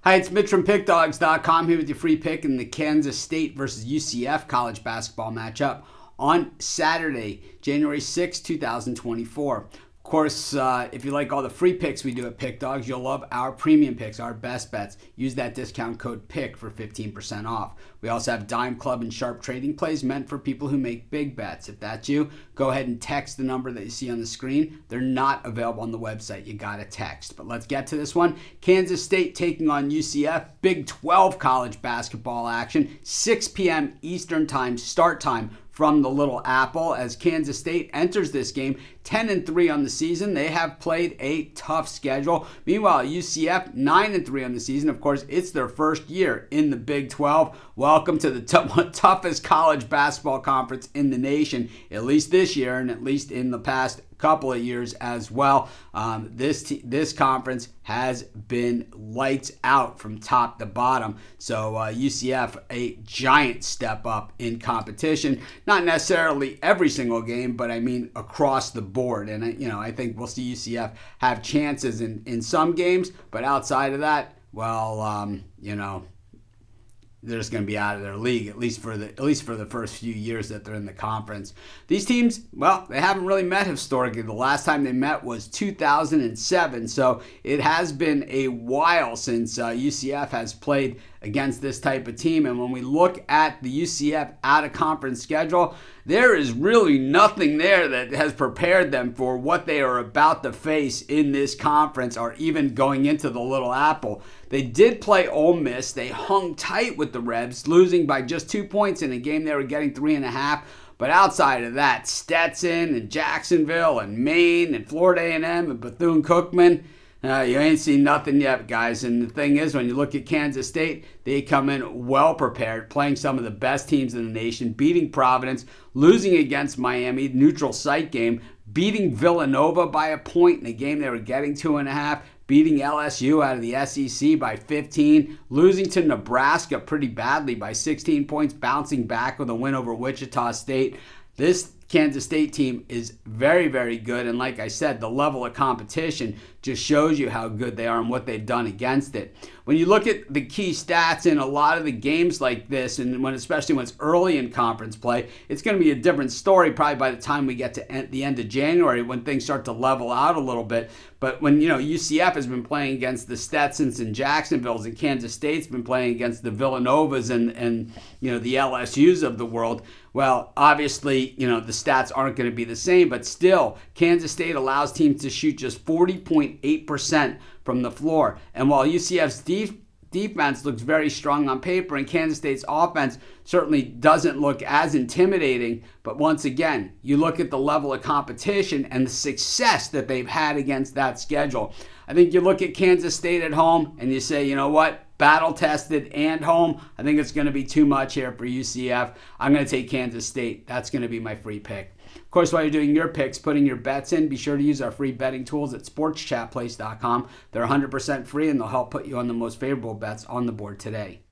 Hi, it's Mitch from Pickdawgz.com here with your free pick in the Kansas State versus UCF college basketball matchup on Saturday, January 6, 2024. Of course, if you like all the free picks we do at Pick Dawgz, you'll love our premium picks, our best bets. Use that discount code PICK for 15% off. We also have Dime Club and Sharp trading plays meant for people who make big bets. If that's you, go ahead and text the number that you see on the screen. They're not available on the website. You got to text. But let's get to this one. Kansas State taking on UCF. Big 12 college basketball action. 6 p.m. Eastern time start time from the Little Apple as Kansas State enters this game 10-3 on the season. They have played a tough schedule. Meanwhile, UCF 9-3 on the season. Of course, it's their first year in the Big 12. Welcome to the toughest college basketball conference in the nation, at least this year and at least in the past couple of years as well. This conference has been lights out from top to bottom. So UCF, a giant step up in competition. Not necessarily every single game, but I mean across the board. And I think we'll see UCF have chances in some games, but outside of that, well, they're just going to be out of their league, at least for the first few years that they're in the conference. These teams, well, they haven't really met historically. The last time they met was 2007, so it has been a while since UCF has played against this type of team. And when we look at the UCF out-of-conference schedule, there is really nothing there that has prepared them for what they are about to face in this conference or even going into the Little Apple. They did play Ole Miss. They hung tight with the Rebs, losing by just 2 points in a game they were getting 3.5. But outside of that, Stetson and Jacksonville and Maine and Florida A&M and Bethune-Cookman, you ain't seen nothing yet, guys. And the thing is, when you look at Kansas State, they come in well prepared, playing some of the best teams in the nation, beating Providence, losing against Miami, neutral site game, beating Villanova by a point in a game they were getting 2.5, beating LSU out of the SEC by 15, losing to Nebraska pretty badly by 16 points, bouncing back with a win over Wichita State. This Kansas State team is very, very good. And like I said, the level of competition just shows you how good they are and what they've done against it. When you look at the key stats in a lot of the games like this, and especially when it's early in conference play, it's going to be a different story probably by the time we get to the end of January when things start to level out a little bit. But when, UCF has been playing against the Stetsons and Jacksonvilles, and Kansas State's been playing against the Villanovas and the LSUs of the world, well, obviously, the stats aren't going to be the same, but still, Kansas State allows teams to shoot just 40.8% from the floor. And while UCF's defense looks very strong on paper and Kansas State's offense certainly doesn't look as intimidating, but once again, you look at the level of competition and the success that they've had against that schedule. I think you look at Kansas State at home and you say, you know what? Battle-tested and home. I think it's going to be too much here for UCF. I'm going to take Kansas State. That's going to be my free pick. Of course, while you're doing your picks, putting your bets in, be sure to use our free betting tools at sportschatplace.com. They're 100% free, and they'll help put you on the most favorable bets on the board today.